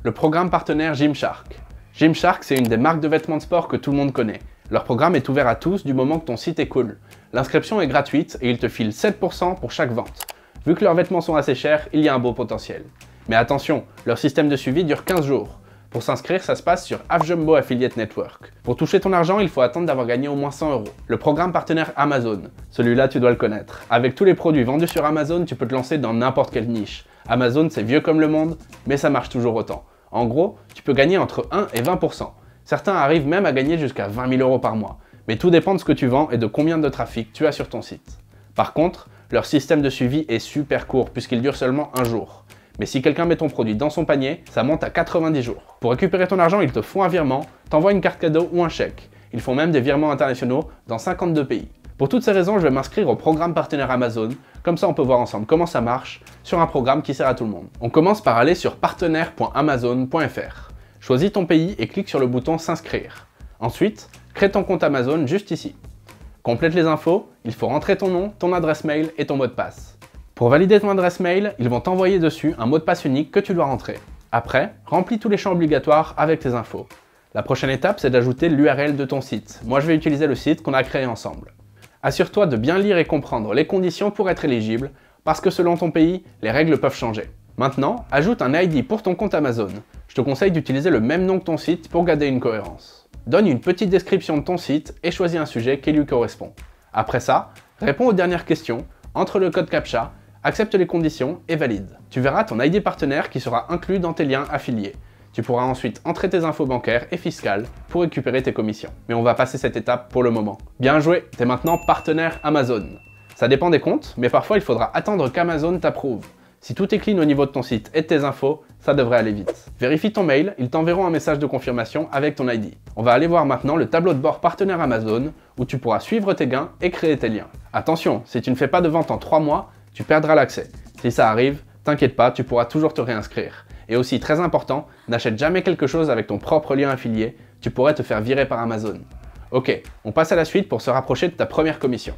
Le programme partenaire Gymshark. Gymshark, c'est une des marques de vêtements de sport que tout le monde connaît. Leur programme est ouvert à tous du moment que ton site est cool. L'inscription est gratuite et ils te filent 7% pour chaque vente. Vu que leurs vêtements sont assez chers, il y a un beau potentiel. Mais attention, leur système de suivi dure 15 jours. Pour s'inscrire, ça se passe sur AppJumbo Affiliate Network. Pour toucher ton argent, il faut attendre d'avoir gagné au moins 100 euros. Le programme partenaire Amazon. Celui-là, tu dois le connaître. Avec tous les produits vendus sur Amazon, tu peux te lancer dans n'importe quelle niche. Amazon, c'est vieux comme le monde, mais ça marche toujours autant. En gros, tu peux gagner entre 1 et 20%. Certains arrivent même à gagner jusqu'à 20 000 euros par mois. Mais tout dépend de ce que tu vends et de combien de trafic tu as sur ton site. Par contre, leur système de suivi est super court puisqu'il dure seulement un jour. Mais si quelqu'un met ton produit dans son panier, ça monte à 90 jours. Pour récupérer ton argent, ils te font un virement, t'envoient une carte cadeau ou un chèque. Ils font même des virements internationaux dans 52 pays. Pour toutes ces raisons, je vais m'inscrire au programme partenaire Amazon. Comme ça, on peut voir ensemble comment ça marche sur un programme qui sert à tout le monde. On commence par aller sur partenaire.amazon.fr. Choisis ton pays et clique sur le bouton s'inscrire. Ensuite, crée ton compte Amazon juste ici. Complète les infos, il faut rentrer ton nom, ton adresse mail et ton mot de passe. Pour valider ton adresse mail, ils vont t'envoyer dessus un mot de passe unique que tu dois rentrer. Après, remplis tous les champs obligatoires avec tes infos. La prochaine étape, c'est d'ajouter l'URL de ton site. Moi, je vais utiliser le site qu'on a créé ensemble. Assure-toi de bien lire et comprendre les conditions pour être éligible, parce que selon ton pays, les règles peuvent changer. Maintenant, ajoute un ID pour ton compte Amazon. Je te conseille d'utiliser le même nom que ton site pour garder une cohérence. Donne une petite description de ton site et choisis un sujet qui lui correspond. Après ça, réponds aux dernières questions, entre le code CAPTCHA, accepte les conditions et valide. Tu verras ton ID partenaire qui sera inclus dans tes liens affiliés. Tu pourras ensuite entrer tes infos bancaires et fiscales pour récupérer tes commissions. Mais on va passer cette étape pour le moment. Bien joué, t'es maintenant partenaire Amazon. Ça dépend des comptes, mais parfois il faudra attendre qu'Amazon t'approuve. Si tout est clean au niveau de ton site et de tes infos, ça devrait aller vite. Vérifie ton mail, ils t'enverront un message de confirmation avec ton ID. On va aller voir maintenant le tableau de bord partenaire Amazon où tu pourras suivre tes gains et créer tes liens. Attention, si tu ne fais pas de vente en 3 mois, tu perdras l'accès. Si ça arrive, t'inquiète pas, tu pourras toujours te réinscrire. Et aussi, très important, n'achète jamais quelque chose avec ton propre lien affilié, tu pourrais te faire virer par Amazon. Ok, on passe à la suite pour se rapprocher de ta première commission.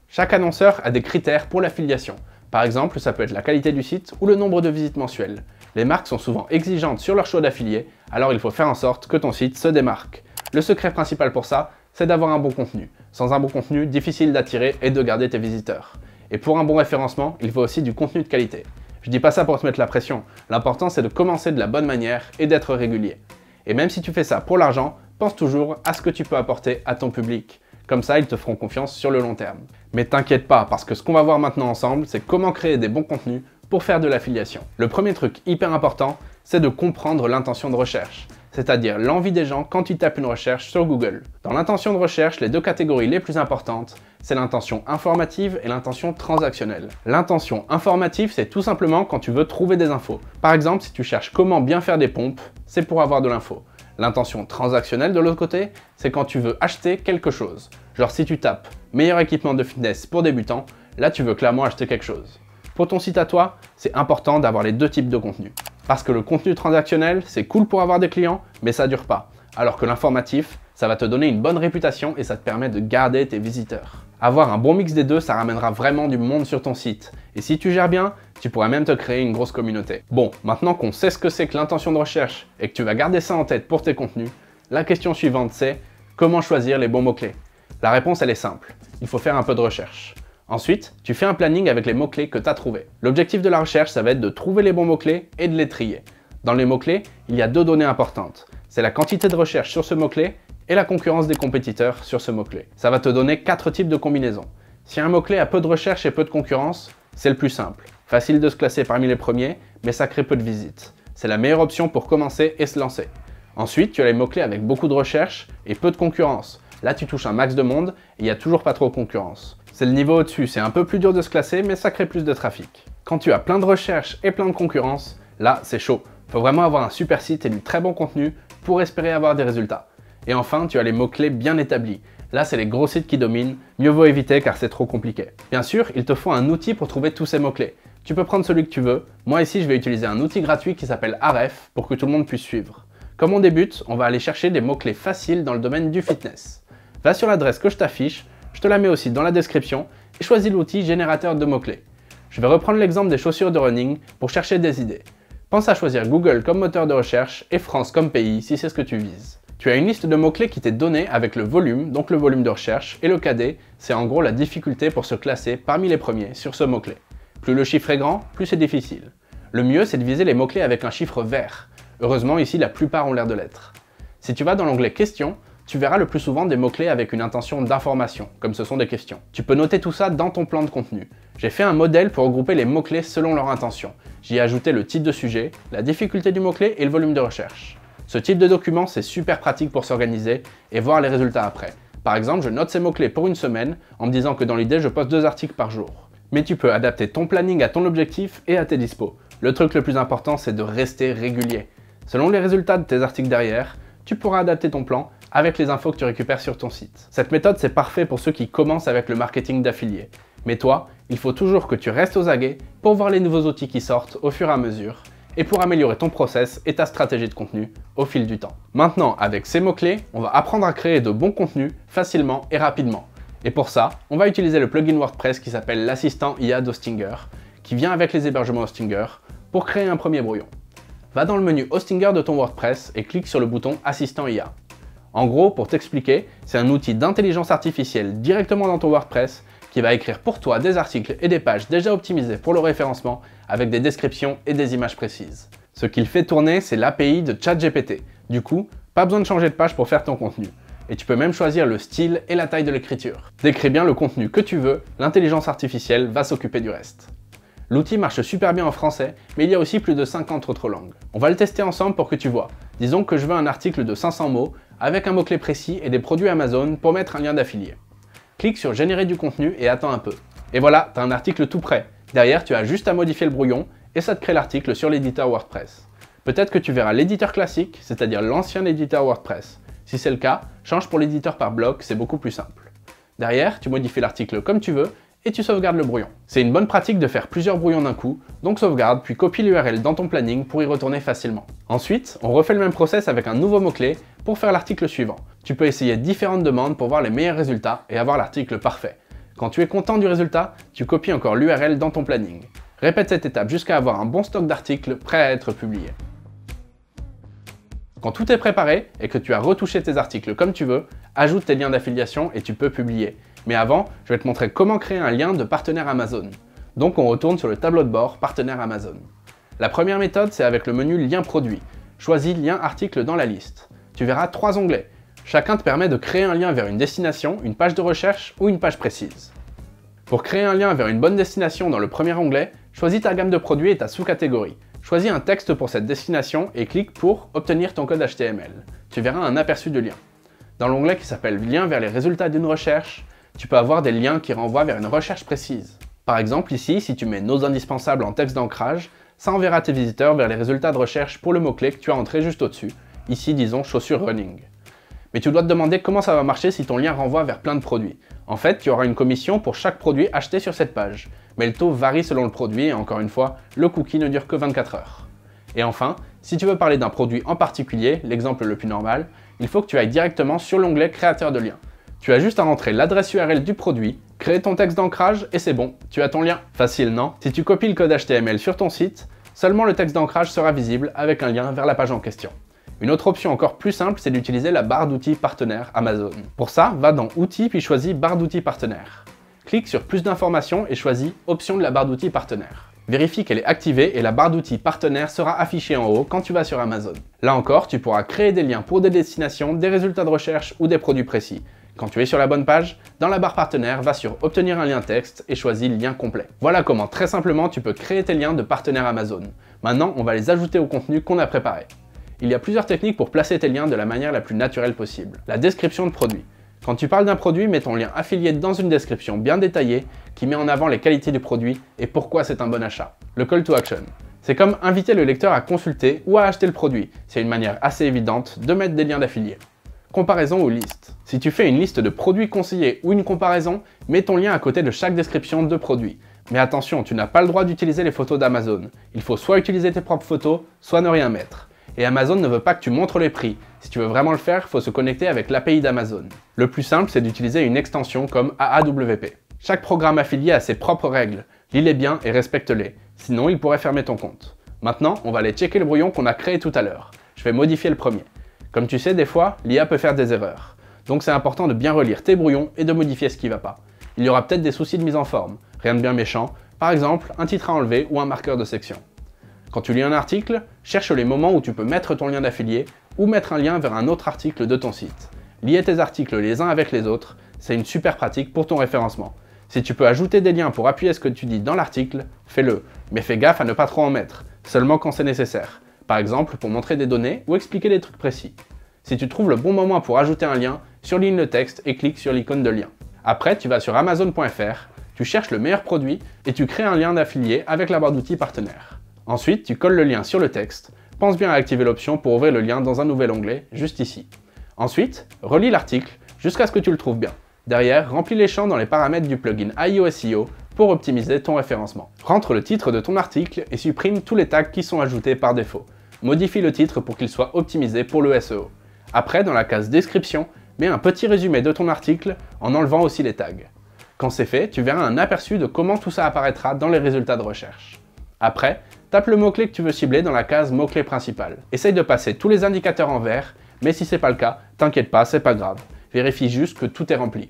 Chaque annonceur a des critères pour l'affiliation. Par exemple, ça peut être la qualité du site ou le nombre de visites mensuelles. Les marques sont souvent exigeantes sur leur choix d'affiliés, alors il faut faire en sorte que ton site se démarque. Le secret principal pour ça, c'est d'avoir un bon contenu. Sans un bon contenu, difficile d'attirer et de garder tes visiteurs. Et pour un bon référencement, il faut aussi du contenu de qualité. Je dis pas ça pour te mettre la pression, l'important c'est de commencer de la bonne manière et d'être régulier. Et même si tu fais ça pour l'argent, pense toujours à ce que tu peux apporter à ton public. Comme ça, ils te feront confiance sur le long terme. Mais t'inquiète pas, parce que ce qu'on va voir maintenant ensemble, c'est comment créer des bons contenus pour faire de l'affiliation. Le premier truc hyper important, c'est de comprendre l'intention de recherche, c'est-à-dire l'envie des gens quand ils tapent une recherche sur Google. Dans l'intention de recherche, les deux catégories les plus importantes, c'est l'intention informative et l'intention transactionnelle. L'intention informative, c'est tout simplement quand tu veux trouver des infos. Par exemple, si tu cherches comment bien faire des pompes, c'est pour avoir de l'info. L'intention transactionnelle de l'autre côté, c'est quand tu veux acheter quelque chose. Genre si tu tapes « meilleur équipement de fitness pour débutants », là tu veux clairement acheter quelque chose. Pour ton site à toi, c'est important d'avoir les deux types de contenu. Parce que le contenu transactionnel, c'est cool pour avoir des clients, mais ça dure pas. Alors que l'informatif, ça va te donner une bonne réputation et ça te permet de garder tes visiteurs. Avoir un bon mix des deux, ça ramènera vraiment du monde sur ton site. Et si tu gères bien, tu pourras même te créer une grosse communauté. Bon, maintenant qu'on sait ce que c'est que l'intention de recherche et que tu vas garder ça en tête pour tes contenus, la question suivante c'est comment choisir les bons mots-clés? La réponse elle est simple, il faut faire un peu de recherche. Ensuite, tu fais un planning avec les mots-clés que tu as trouvés. L'objectif de la recherche, ça va être de trouver les bons mots-clés et de les trier. Dans les mots-clés, il y a deux données importantes. C'est la quantité de recherche sur ce mot-clé et la concurrence des compétiteurs sur ce mot-clé. Ça va te donner 4 types de combinaisons. Si un mot-clé a peu de recherche et peu de concurrence, c'est le plus simple. Facile de se classer parmi les premiers, mais ça crée peu de visites. C'est la meilleure option pour commencer et se lancer. Ensuite, tu as les mots-clés avec beaucoup de recherche et peu de concurrence. Là, tu touches un max de monde et il n'y a toujours pas trop de concurrence. C'est le niveau au-dessus, c'est un peu plus dur de se classer, mais ça crée plus de trafic. Quand tu as plein de recherches et plein de concurrence, là, c'est chaud. Faut vraiment avoir un super site et du très bon contenu pour espérer avoir des résultats. Et enfin, tu as les mots-clés bien établis. Là, c'est les gros sites qui dominent, mieux vaut éviter car c'est trop compliqué. Bien sûr, il te faut un outil pour trouver tous ces mots-clés. Tu peux prendre celui que tu veux. Moi ici, je vais utiliser un outil gratuit qui s'appelle Ahref pour que tout le monde puisse suivre. Comme on débute, on va aller chercher des mots-clés faciles dans le domaine du fitness. Va sur l'adresse que je t'affiche, je te la mets aussi dans la description et choisis l'outil générateur de mots-clés. Je vais reprendre l'exemple des chaussures de running pour chercher des idées. Pense à choisir Google comme moteur de recherche et France comme pays si c'est ce que tu vises. Tu as une liste de mots-clés qui t'est donnée avec le volume, donc le volume de recherche, et le KD, c'est en gros la difficulté pour se classer parmi les premiers sur ce mot-clé. Plus le chiffre est grand, plus c'est difficile. Le mieux, c'est de viser les mots-clés avec un chiffre vert. Heureusement, ici, la plupart ont l'air de l'être. Si tu vas dans l'onglet Questions, tu verras le plus souvent des mots-clés avec une intention d'information, comme ce sont des questions. Tu peux noter tout ça dans ton plan de contenu. J'ai fait un modèle pour regrouper les mots-clés selon leur intention. J'y ai ajouté le titre de sujet, la difficulté du mot-clé et le volume de recherche. Ce type de document, c'est super pratique pour s'organiser et voir les résultats après. Par exemple, je note ces mots-clés pour une semaine en me disant que dans l'idée, je poste 2 articles par jour. Mais tu peux adapter ton planning à ton objectif et à tes dispos. Le truc le plus important, c'est de rester régulier. Selon les résultats de tes articles derrière, tu pourras adapter ton plan avec les infos que tu récupères sur ton site. Cette méthode, c'est parfait pour ceux qui commencent avec le marketing d'affiliés. Mais toi, il faut toujours que tu restes aux aguets pour voir les nouveaux outils qui sortent au fur et à mesure et pour améliorer ton process et ta stratégie de contenu au fil du temps. Maintenant, avec ces mots-clés, on va apprendre à créer de bons contenus facilement et rapidement. Et pour ça, on va utiliser le plugin WordPress qui s'appelle l'assistant IA d'Hostinger, qui vient avec les hébergements Hostinger pour créer un premier brouillon. Va dans le menu Hostinger de ton WordPress et clique sur le bouton Assistant IA. En gros, pour t'expliquer, c'est un outil d'intelligence artificielle directement dans ton WordPress qui va écrire pour toi des articles et des pages déjà optimisés pour le référencement avec des descriptions et des images précises. Ce qu'il fait tourner, c'est l'API de ChatGPT. Du coup, pas besoin de changer de page pour faire ton contenu. Et tu peux même choisir le style et la taille de l'écriture. Décris bien le contenu que tu veux, l'intelligence artificielle va s'occuper du reste. L'outil marche super bien en français, mais il y a aussi plus de 50 autres langues. On va le tester ensemble pour que tu vois. Disons que je veux un article de 500 mots avec un mot-clé précis et des produits Amazon pour mettre un lien d'affilié. Clique sur générer du contenu et attends un peu. Et voilà, tu as un article tout prêt. Derrière, tu as juste à modifier le brouillon et ça te crée l'article sur l'éditeur WordPress. Peut-être que tu verras l'éditeur classique, c'est-à-dire l'ancien éditeur WordPress. Si c'est le cas, change pour l'éditeur par bloc, c'est beaucoup plus simple. Derrière, tu modifies l'article comme tu veux et tu sauvegardes le brouillon. C'est une bonne pratique de faire plusieurs brouillons d'un coup, donc sauvegarde puis copie l'URL dans ton planning pour y retourner facilement. Ensuite, on refait le même process avec un nouveau mot-clé pour faire l'article suivant. Tu peux essayer différentes demandes pour voir les meilleurs résultats et avoir l'article parfait. Quand tu es content du résultat, tu copies encore l'URL dans ton planning. Répète cette étape jusqu'à avoir un bon stock d'articles prêts à être publiés. Quand tout est préparé et que tu as retouché tes articles comme tu veux, ajoute tes liens d'affiliation et tu peux publier. Mais avant, je vais te montrer comment créer un lien de partenaire Amazon. Donc on retourne sur le tableau de bord partenaire Amazon. La première méthode, c'est avec le menu lien produit. Choisis lien article dans la liste. Tu verras 3 onglets. Chacun te permet de créer un lien vers une destination, une page de recherche ou une page précise. Pour créer un lien vers une bonne destination dans le premier onglet, choisis ta gamme de produits et ta sous-catégorie. Choisis un texte pour cette destination et clique pour obtenir ton code HTML. Tu verras un aperçu de lien. Dans l'onglet qui s'appelle Lien vers les résultats d'une recherche, tu peux avoir des liens qui renvoient vers une recherche précise. Par exemple ici, si tu mets nos indispensables en texte d'ancrage, ça enverra tes visiteurs vers les résultats de recherche pour le mot-clé que tu as entré juste au-dessus. Ici, disons chaussures running. Mais tu dois te demander comment ça va marcher si ton lien renvoie vers plein de produits. En fait, tu auras une commission pour chaque produit acheté sur cette page. Mais le taux varie selon le produit et encore une fois, le cookie ne dure que 24 heures. Et enfin, si tu veux parler d'un produit en particulier, l'exemple le plus normal, il faut que tu ailles directement sur l'onglet créateur de lien. Tu as juste à rentrer l'adresse URL du produit, créer ton texte d'ancrage et c'est bon, tu as ton lien. Facile, non? Si tu copies le code HTML sur ton site, seulement le texte d'ancrage sera visible avec un lien vers la page en question. Une autre option encore plus simple, c'est d'utiliser la barre d'outils partenaire Amazon. Pour ça, va dans Outils puis choisis Barre d'outils partenaire. Clique sur Plus d'informations et choisis Option de la barre d'outils partenaire. Vérifie qu'elle est activée et la barre d'outils partenaire sera affichée en haut quand tu vas sur Amazon. Là encore, tu pourras créer des liens pour des destinations, des résultats de recherche ou des produits précis. Quand tu es sur la bonne page, dans la barre partenaire, va sur Obtenir un lien texte et choisis Lien complet. Voilà comment très simplement tu peux créer tes liens de partenaires Amazon. Maintenant, on va les ajouter au contenu qu'on a préparé. Il y a plusieurs techniques pour placer tes liens de la manière la plus naturelle possible. La description de produit. Quand tu parles d'un produit, mets ton lien affilié dans une description bien détaillée qui met en avant les qualités du produit et pourquoi c'est un bon achat. Le call to action. C'est comme inviter le lecteur à consulter ou à acheter le produit. C'est une manière assez évidente de mettre des liens d'affiliés. Comparaison ou liste. Si tu fais une liste de produits conseillés ou une comparaison, mets ton lien à côté de chaque description de produit. Mais attention, tu n'as pas le droit d'utiliser les photos d'Amazon. Il faut soit utiliser tes propres photos, soit ne rien mettre. Et Amazon ne veut pas que tu montres les prix. Si tu veux vraiment le faire, il faut se connecter avec l'API d'Amazon. Le plus simple, c'est d'utiliser une extension comme AAWP. Chaque programme affilié a ses propres règles. Lis-les bien et respecte-les. Sinon, il pourrait fermer ton compte. Maintenant, on va aller checker le brouillon qu'on a créé tout à l'heure. Je vais modifier le premier. Comme tu sais, des fois, l'IA peut faire des erreurs. Donc c'est important de bien relire tes brouillons et de modifier ce qui ne va pas. Il y aura peut-être des soucis de mise en forme. Rien de bien méchant. Par exemple, un titre à enlever ou un marqueur de section. Quand tu lis un article, cherche les moments où tu peux mettre ton lien d'affilié ou mettre un lien vers un autre article de ton site. Lier tes articles les uns avec les autres, c'est une super pratique pour ton référencement. Si tu peux ajouter des liens pour appuyer ce que tu dis dans l'article, fais-le. Mais fais gaffe à ne pas trop en mettre, seulement quand c'est nécessaire. Par exemple, pour montrer des données ou expliquer des trucs précis. Si tu trouves le bon moment pour ajouter un lien, surligne le texte et clique sur l'icône de lien. Après, tu vas sur Amazon.fr, tu cherches le meilleur produit et tu crées un lien d'affilié avec la barre d'outils partenaire. Ensuite, tu colles le lien sur le texte. Pense bien à activer l'option pour ouvrir le lien dans un nouvel onglet, juste ici. Ensuite, relis l'article jusqu'à ce que tu le trouves bien. Derrière, remplis les champs dans les paramètres du plugin iOS SEO pour optimiser ton référencement. Rentre le titre de ton article et supprime tous les tags qui sont ajoutés par défaut. Modifie le titre pour qu'il soit optimisé pour le SEO. Après, dans la case description, mets un petit résumé de ton article en enlevant aussi les tags. Quand c'est fait, tu verras un aperçu de comment tout ça apparaîtra dans les résultats de recherche. Après, tape le mot-clé que tu veux cibler dans la case mot-clé principal. Essaye de passer tous les indicateurs en vert, mais si c'est pas le cas, t'inquiète pas, c'est pas grave. Vérifie juste que tout est rempli.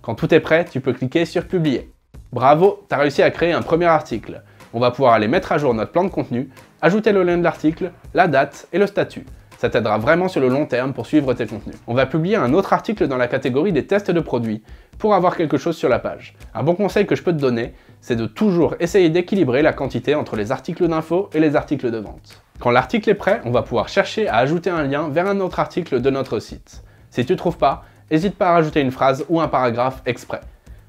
Quand tout est prêt, tu peux cliquer sur Publier. Bravo, t'as réussi à créer un premier article. On va pouvoir aller mettre à jour notre plan de contenu, ajouter le lien de l'article, la date et le statut. Ça t'aidera vraiment sur le long terme pour suivre tes contenus. On va publier un autre article dans la catégorie des tests de produits pour avoir quelque chose sur la page. Un bon conseil que je peux te donner, c'est de toujours essayer d'équilibrer la quantité entre les articles d'info et les articles de vente. Quand l'article est prêt, on va pouvoir chercher à ajouter un lien vers un autre article de notre site. Si tu ne trouves pas, n'hésite pas à rajouter une phrase ou un paragraphe exprès.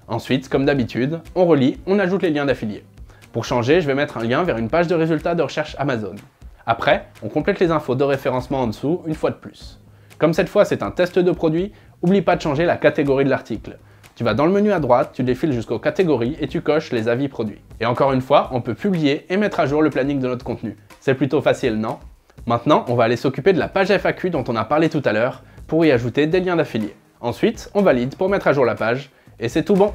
Ensuite, comme d'habitude, on relie, on ajoute les liens d'affiliés. Pour changer, je vais mettre un lien vers une page de résultats de recherche Amazon. Après, on complète les infos de référencement en dessous une fois de plus. Comme cette fois c'est un test de produit, oublie pas de changer la catégorie de l'article. Tu vas dans le menu à droite, tu défiles jusqu'aux catégories et tu coches les avis produits. Et encore une fois, on peut publier et mettre à jour le planning de notre contenu. C'est plutôt facile, non? Maintenant, on va aller s'occuper de la page FAQ dont on a parlé tout à l'heure pour y ajouter des liens d'affiliés. Ensuite, on valide pour mettre à jour la page et c'est tout bon.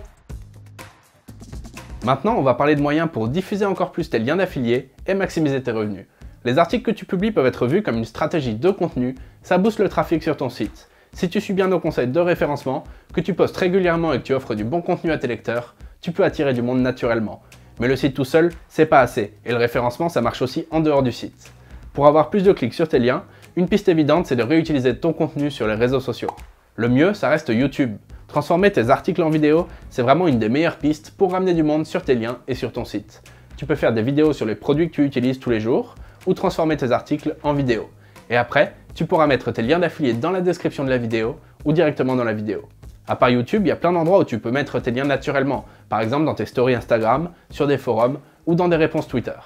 Maintenant, on va parler de moyens pour diffuser encore plus tes liens d'affiliés et maximiser tes revenus. Les articles que tu publies peuvent être vus comme une stratégie de contenu, ça booste le trafic sur ton site. Si tu suis bien nos conseils de référencement, que tu postes régulièrement et que tu offres du bon contenu à tes lecteurs, tu peux attirer du monde naturellement. Mais le site tout seul, c'est pas assez, et le référencement ça marche aussi en dehors du site. Pour avoir plus de clics sur tes liens, une piste évidente, c'est de réutiliser ton contenu sur les réseaux sociaux. Le mieux, ça reste YouTube. Transformer tes articles en vidéo, c'est vraiment une des meilleures pistes pour ramener du monde sur tes liens et sur ton site. Tu peux faire des vidéos sur les produits que tu utilises tous les jours ou transformer tes articles en vidéo. Et après, tu pourras mettre tes liens d'affiliés dans la description de la vidéo ou directement dans la vidéo. À part YouTube, il y a plein d'endroits où tu peux mettre tes liens naturellement, par exemple dans tes stories Instagram, sur des forums ou dans des réponses Twitter.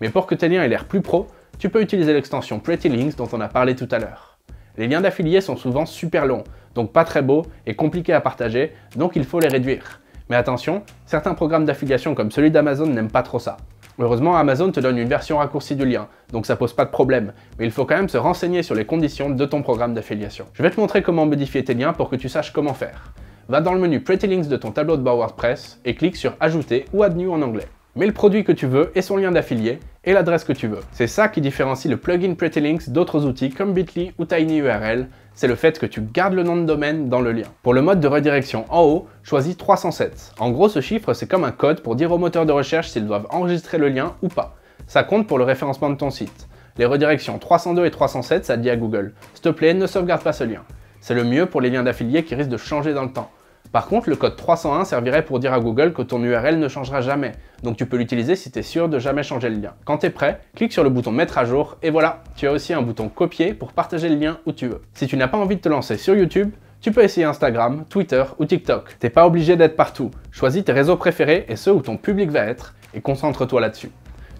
Mais pour que tes liens aient l'air plus pro, tu peux utiliser l'extension Pretty Links dont on a parlé tout à l'heure. Les liens d'affiliés sont souvent super longs, donc pas très beaux et compliqués à partager, donc il faut les réduire. Mais attention, certains programmes d'affiliation comme celui d'Amazon n'aiment pas trop ça. Heureusement, Amazon te donne une version raccourcie du lien, donc ça pose pas de problème, mais il faut quand même se renseigner sur les conditions de ton programme d'affiliation. Je vais te montrer comment modifier tes liens pour que tu saches comment faire. Va dans le menu Pretty Links de ton tableau de bord WordPress et clique sur Ajouter ou Add New en anglais. Mets le produit que tu veux et son lien d'affilié et l'adresse que tu veux. C'est ça qui différencie le plugin Pretty Links d'autres outils comme Bitly ou TinyURL, c'est le fait que tu gardes le nom de domaine dans le lien. Pour le mode de redirection en haut, choisis 307. En gros, ce chiffre, c'est comme un code pour dire aux moteurs de recherche s'ils doivent enregistrer le lien ou pas. Ça compte pour le référencement de ton site. Les redirections 302 et 307, ça dit à Google, s'il te plaît, ne sauvegarde pas ce lien. C'est le mieux pour les liens d'affiliés qui risquent de changer dans le temps. Par contre, le code 301 servirait pour dire à Google que ton URL ne changera jamais, donc tu peux l'utiliser si tu es sûr de jamais changer le lien. Quand tu es prêt, clique sur le bouton Mettre à jour et voilà, tu as aussi un bouton Copier pour partager le lien où tu veux. Si tu n'as pas envie de te lancer sur YouTube, tu peux essayer Instagram, Twitter ou TikTok. T'es pas obligé d'être partout. Choisis tes réseaux préférés et ceux où ton public va être et concentre-toi là-dessus.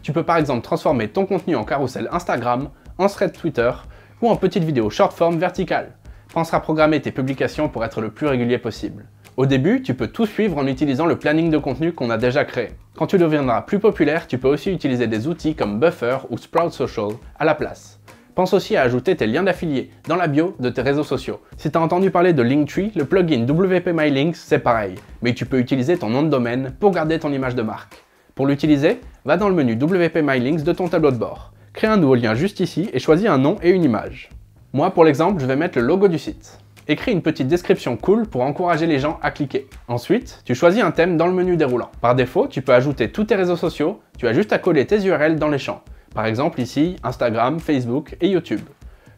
Tu peux par exemple transformer ton contenu en carrousel Instagram, en thread Twitter ou en petite vidéo short form verticale. Pense à programmer tes publications pour être le plus régulier possible. Au début, tu peux tout suivre en utilisant le planning de contenu qu'on a déjà créé. Quand tu deviendras plus populaire, tu peux aussi utiliser des outils comme Buffer ou Sprout Social à la place. Pense aussi à ajouter tes liens d'affiliés dans la bio de tes réseaux sociaux. Si tu as entendu parler de Linktree, le plugin WP My Links, c'est pareil, mais tu peux utiliser ton nom de domaine pour garder ton image de marque. Pour l'utiliser, va dans le menu WP My Links de ton tableau de bord. Crée un nouveau lien juste ici et choisis un nom et une image. Moi, pour l'exemple, je vais mettre le logo du site. Écris une petite description cool pour encourager les gens à cliquer. Ensuite, tu choisis un thème dans le menu déroulant. Par défaut, tu peux ajouter tous tes réseaux sociaux, tu as juste à coller tes URL dans les champs. Par exemple ici, Instagram, Facebook et YouTube.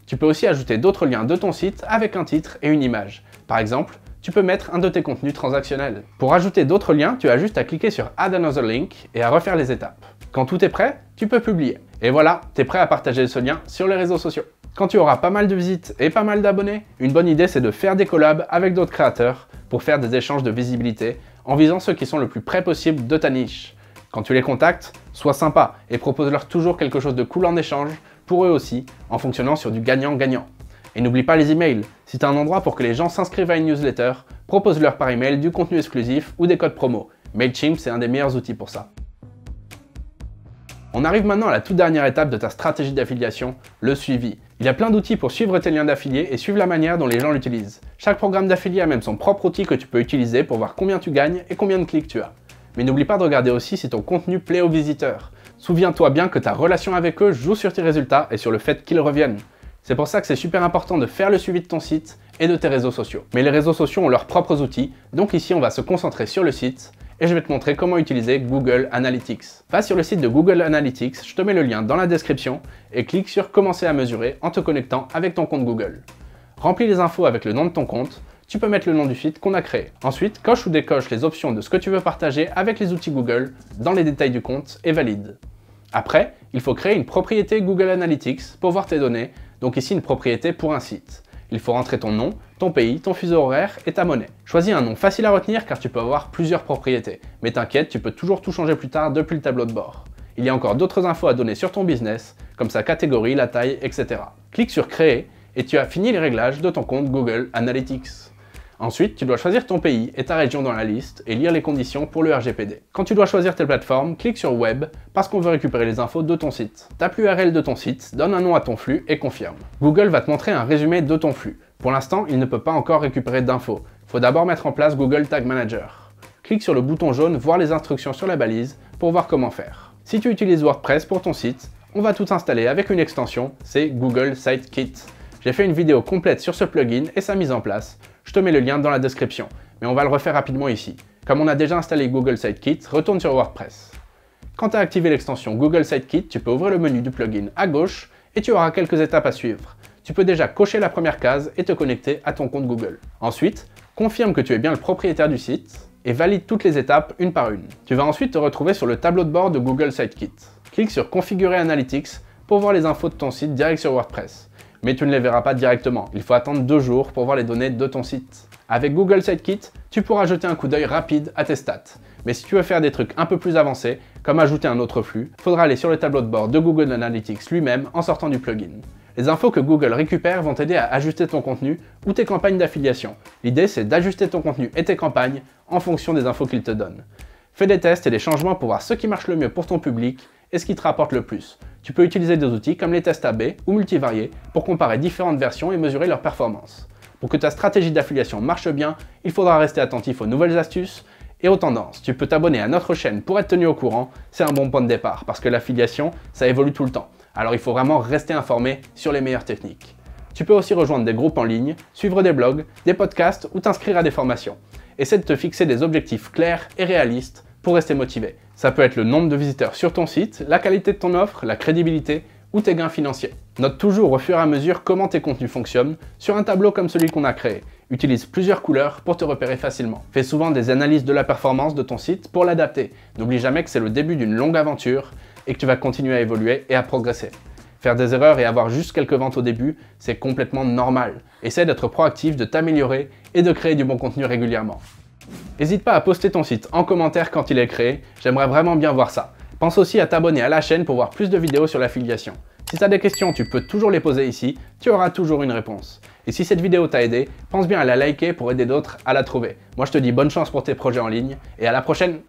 Tu peux aussi ajouter d'autres liens de ton site avec un titre et une image. Par exemple, tu peux mettre un de tes contenus transactionnels. Pour ajouter d'autres liens, tu as juste à cliquer sur Add Another Link et à refaire les étapes. Quand tout est prêt, tu peux publier. Et voilà, tu es prêt à partager ce lien sur les réseaux sociaux. Quand tu auras pas mal de visites et pas mal d'abonnés, une bonne idée c'est de faire des collabs avec d'autres créateurs pour faire des échanges de visibilité en visant ceux qui sont le plus près possible de ta niche. Quand tu les contactes, sois sympa et propose-leur toujours quelque chose de cool en échange, pour eux aussi, en fonctionnant sur du gagnant-gagnant. Et n'oublie pas les emails. Si tu as un endroit pour que les gens s'inscrivent à une newsletter, propose-leur par email du contenu exclusif ou des codes promo. Mailchimp, c'est un des meilleurs outils pour ça. On arrive maintenant à la toute dernière étape de ta stratégie d'affiliation, le suivi. Il y a plein d'outils pour suivre tes liens d'affiliés et suivre la manière dont les gens l'utilisent. Chaque programme d'affilié a même son propre outil que tu peux utiliser pour voir combien tu gagnes et combien de clics tu as. Mais n'oublie pas de regarder aussi si ton contenu plaît aux visiteurs. Souviens-toi bien que ta relation avec eux joue sur tes résultats et sur le fait qu'ils reviennent. C'est pour ça que c'est super important de faire le suivi de ton site et de tes réseaux sociaux. Mais les réseaux sociaux ont leurs propres outils, donc ici on va se concentrer sur le site et je vais te montrer comment utiliser Google Analytics. Va sur le site de Google Analytics, je te mets le lien dans la description et clique sur Commencer à mesurer en te connectant avec ton compte Google. Remplis les infos avec le nom de ton compte, tu peux mettre le nom du feed qu'on a créé. Ensuite, coche ou décoche les options de ce que tu veux partager avec les outils Google dans les détails du compte et valide. Après, il faut créer une propriété Google Analytics pour voir tes données, donc ici une propriété pour un site. Il faut rentrer ton nom, ton pays, ton fuseau horaire et ta monnaie. Choisis un nom facile à retenir car tu peux avoir plusieurs propriétés. Mais t'inquiète, tu peux toujours tout changer plus tard depuis le tableau de bord. Il y a encore d'autres infos à donner sur ton business, comme sa catégorie, la taille, etc. Clique sur Créer et tu as fini les réglages de ton compte Google Analytics. Ensuite, tu dois choisir ton pays et ta région dans la liste et lire les conditions pour le RGPD. Quand tu dois choisir tes plateformes, clique sur Web parce qu'on veut récupérer les infos de ton site. Tape l'URL de ton site, donne un nom à ton flux et confirme. Google va te montrer un résumé de ton flux. Pour l'instant, il ne peut pas encore récupérer d'infos. Il faut d'abord mettre en place Google Tag Manager. Clique sur le bouton jaune Voir les instructions sur la balise pour voir comment faire. Si tu utilises WordPress pour ton site, on va tout installer avec une extension, c'est Google Site Kit. J'ai fait une vidéo complète sur ce plugin et sa mise en place. Je te mets le lien dans la description, mais on va le refaire rapidement ici. Comme on a déjà installé Google Site Kit, retourne sur WordPress. Quand tu as activé l'extension Google Site Kit, tu peux ouvrir le menu du plugin à gauche et tu auras quelques étapes à suivre. tu peux déjà cocher la première case et te connecter à ton compte Google. Ensuite, confirme que tu es bien le propriétaire du site et valide toutes les étapes une par une. Tu vas ensuite te retrouver sur le tableau de bord de Google Sitekit. Clique sur Configurer Analytics pour voir les infos de ton site direct sur WordPress. Mais tu ne les verras pas directement, il faut attendre 2 jours pour voir les données de ton site. Avec Google Sitekit, tu pourras jeter un coup d'œil rapide à tes stats. Mais si tu veux faire des trucs un peu plus avancés, comme ajouter un autre flux, il faudra aller sur le tableau de bord de Google Analytics lui-même en sortant du plugin. Les infos que Google récupère vont t'aider à ajuster ton contenu ou tes campagnes d'affiliation. L'idée, c'est d'ajuster ton contenu et tes campagnes en fonction des infos qu'il te donne. Fais des tests et des changements pour voir ce qui marche le mieux pour ton public et ce qui te rapporte le plus. Tu peux utiliser des outils comme les tests A/B ou multivariés pour comparer différentes versions et mesurer leur performance. Pour que ta stratégie d'affiliation marche bien, il faudra rester attentif aux nouvelles astuces et aux tendances. Tu peux t'abonner à notre chaîne pour être tenu au courant, c'est un bon point de départ parce que l'affiliation, ça évolue tout le temps. Alors il faut vraiment rester informé sur les meilleures techniques. Tu peux aussi rejoindre des groupes en ligne, suivre des blogs, des podcasts ou t'inscrire à des formations. Essaie de te fixer des objectifs clairs et réalistes pour rester motivé. Ça peut être le nombre de visiteurs sur ton site, la qualité de ton offre, la crédibilité ou tes gains financiers. Note toujours au fur et à mesure comment tes contenus fonctionnent sur un tableau comme celui qu'on a créé. Utilise plusieurs couleurs pour te repérer facilement. Fais souvent des analyses de la performance de ton site pour l'adapter. N'oublie jamais que c'est le début d'une longue aventure et que tu vas continuer à évoluer et à progresser. Faire des erreurs et avoir juste quelques ventes au début, c'est complètement normal. Essaie d'être proactif, de t'améliorer et de créer du bon contenu régulièrement. N'hésite pas à poster ton site en commentaire quand il est créé, j'aimerais vraiment bien voir ça. Pense aussi à t'abonner à la chaîne pour voir plus de vidéos sur l'affiliation. Si tu as des questions, tu peux toujours les poser ici, tu auras toujours une réponse. Et si cette vidéo t'a aidé, pense bien à la liker pour aider d'autres à la trouver. Moi je te dis bonne chance pour tes projets en ligne et à la prochaine!